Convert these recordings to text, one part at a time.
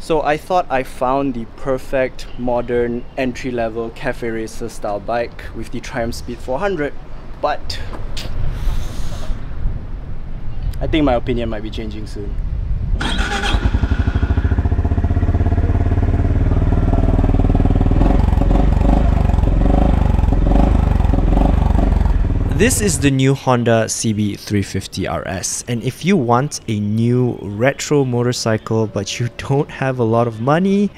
So I thought I found the perfect modern entry-level cafe racer style bike with the Triumph Speed 400, but I think my opinion might be changing soon. This is the new Honda CB350RS, and if you want a new retro motorcycle but you don't have a lot of money,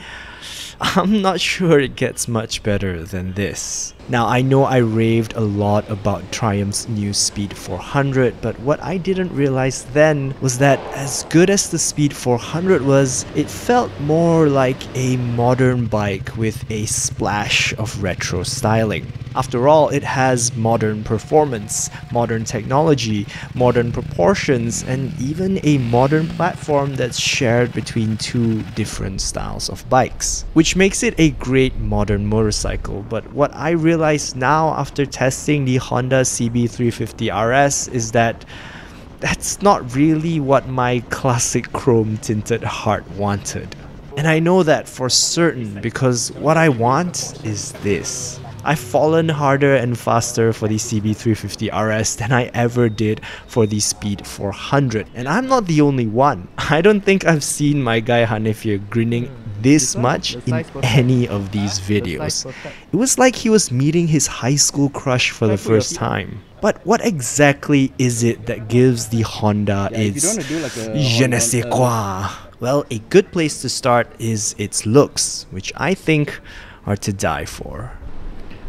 I'm not sure it gets much better than this. Now, I know I raved a lot about Triumph's new Speed 400, but what I didn't realize then was that as good as the Speed 400 was, it felt more like a modern bike with a splash of retro styling. After all, it has modern performance, modern technology, modern proportions, and even a modern platform that's shared between two different styles of bikes, which makes it a great modern motorcycle. But what I realize now after testing the Honda CB350RS is that that's not really what my classic chrome tinted heart wanted. And I know that for certain because what I want is this. I've fallen harder and faster for the CB350RS than I ever did for the Speed 400. And I'm not the only one. I don't think I've seen my guy Hanif here grinning this much in any of these videos. It was like he was meeting his high school crush for the first time. But what exactly is it that gives the Honda its je ne sais quoi? Well, a good place to start is its looks, which I think are to die for.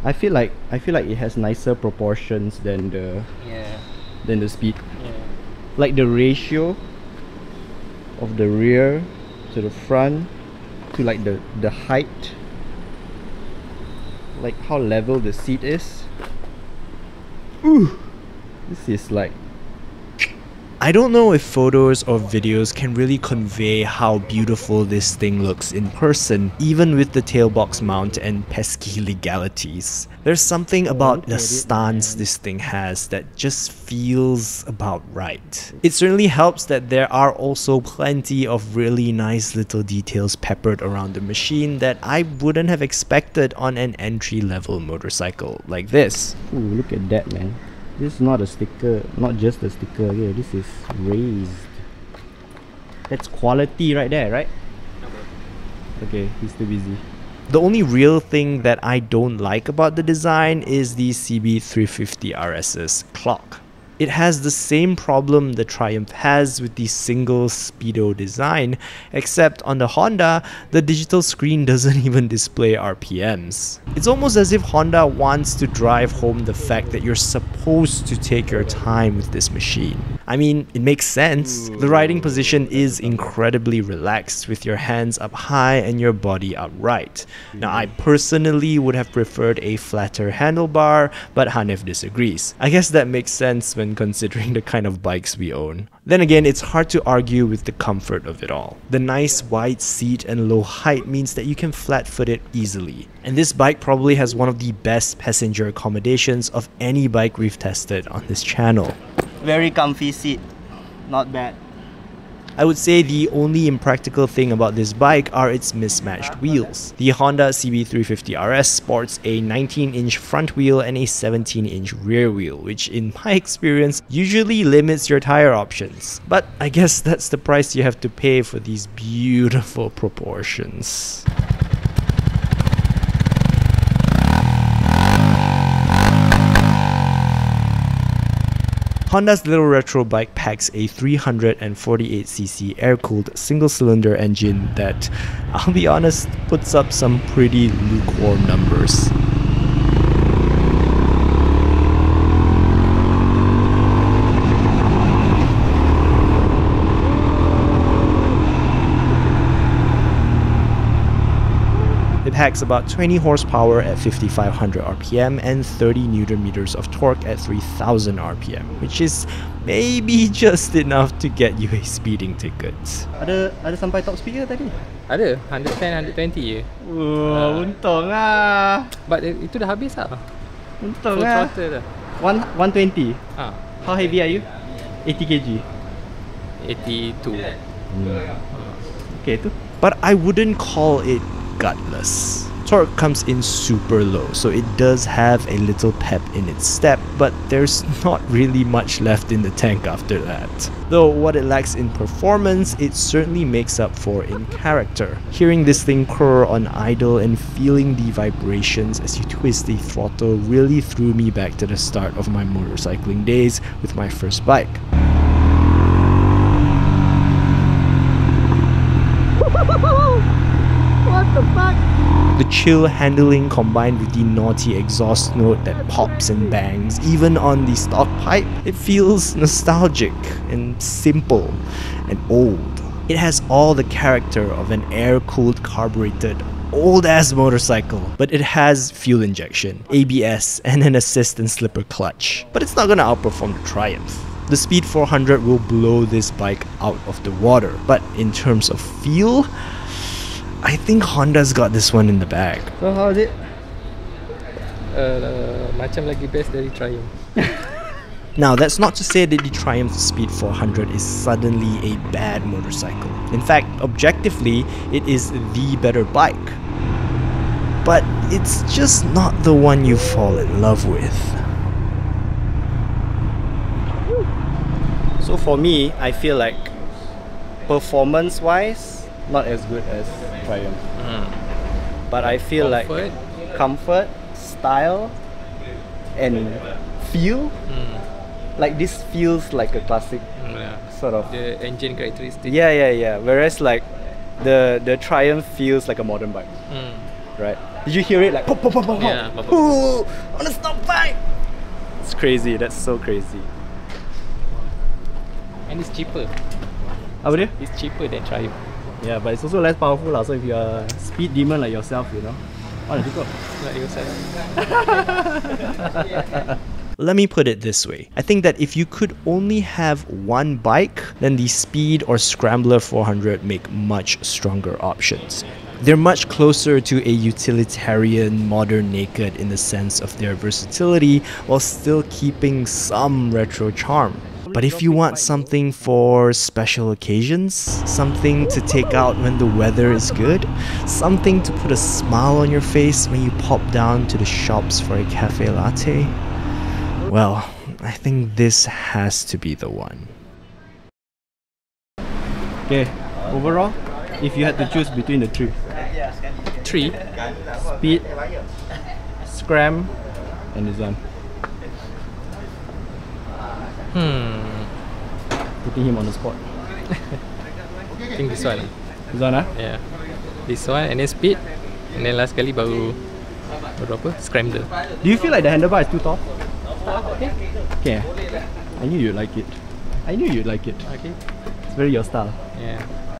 I feel like it has nicer proportions than the Speed. Yeah. Like the ratio of the rear to the front to like the height, like how level the seat is. Ooh, this is like, I don't know if photos or videos can really convey how beautiful this thing looks in person, even with the tailbox mount and pesky legalities. There's something about the stance this thing has that just feels about right. It certainly helps that there are also plenty of really nice little details peppered around the machine that I wouldn't have expected on an entry-level motorcycle like this. Ooh, look at that, man. This is not a sticker, not just a sticker here, this is raised. That's quality right there, right? Okay, he's too busy. The only real thing that I don't like about the design is the CB350RS's clock. It has the same problem the Triumph has with the single speedo design, except on the Honda, the digital screen doesn't even display RPMs. It's almost as if Honda wants to drive home the fact that you're supposed to take your time with this machine. I mean, it makes sense. The riding position is incredibly relaxed with your hands up high and your body upright. Now, I personally would have preferred a flatter handlebar, but Hanif disagrees. I guess that makes sense when considering the kind of bikes we own. Then again, it's hard to argue with the comfort of it all. The nice wide seat and low height means that you can flat-foot it easily. And this bike probably has one of the best passenger accommodations of any bike we've tested on this channel. Very comfy seat, not bad. I would say the only impractical thing about this bike are its mismatched wheels. The Honda CB350RS sports a 19-inch front wheel and a 17-inch rear wheel, which in my experience usually limits your tire options. But I guess that's the price you have to pay for these beautiful proportions. Honda's little retro bike packs a 348cc air-cooled single-cylinder engine that, I'll be honest, puts up some pretty lukewarm numbers. It packs about 20 horsepower at 5500 RPM and 30 Newton meters of torque at 3000 RPM, which is maybe just enough to get you a speeding ticket. Ada sampai top speed ke tadi? Ada, 110, 120 je. Untung lah. But itu dah habis lah. Untung lah. Full throttle dah. 120? How heavy are you? 80 kg? 82. Okay tu. But I wouldn't call it gutless. Torque comes in super low, so it does have a little pep in its step, but there's not really much left in the tank after that. Though what it lacks in performance, it certainly makes up for in character. Hearing this thing purr on idle and feeling the vibrations as you twist the throttle really threw me back to the start of my motorcycling days with my first bike. What the fuck? The chill handling combined with the naughty exhaust note that pops and bangs, even on the stock pipe, it feels nostalgic and simple and old. It has all the character of an air-cooled, carbureted, old-ass motorcycle, but it has fuel injection, ABS, and an assist and slipper clutch. But it's not gonna outperform the Triumph. The Speed 400 will blow this bike out of the water, but in terms of feel, I think Honda's got this one in the bag. So how is it? Macam lagi best dari Triumph. Now, that's not to say that the Triumph Speed 400 is suddenly a bad motorcycle. In fact, objectively, it is the better bike. But it's just not the one you fall in love with. So for me, I feel like performance-wise, not as good as Triumph. But I feel like comfort, style, and feel. Like this feels like a classic sort of. The engine characteristic. Yeah. Whereas like the Triumph feels like a modern bike. Right? Did you hear it like pop pop pop pop? Yeah, pop, pop. Ooh, on a stop bike. It's crazy. That's so crazy. And it's cheaper. Apa dia? It's cheaper than Triumph. Yeah, but it's also less powerful lah. So if you're a speed demon like yourself, you know. Oh, cukup. Like yourself. Let me put it this way. I think that if you could only have one bike, then the Speed or Scrambler 400 make much stronger options. They're much closer to a utilitarian modern naked in the sense of their versatility while still keeping some retro charm. But if you want something for special occasions, something to take out when the weather is good, something to put a smile on your face when you pop down to the shops for a cafe latte, well, I think this has to be the one. Okay, overall, if you had to choose between the three, Speed, Scram, and this one. Putting him on the spot. I think this one. This one, huh? Yeah. This one and then Speed. And then last kali baru apa? Scrambler. Do you feel like the handlebar is too tall? Okay. I knew you'd like it. Okay. It's very your style. Yeah.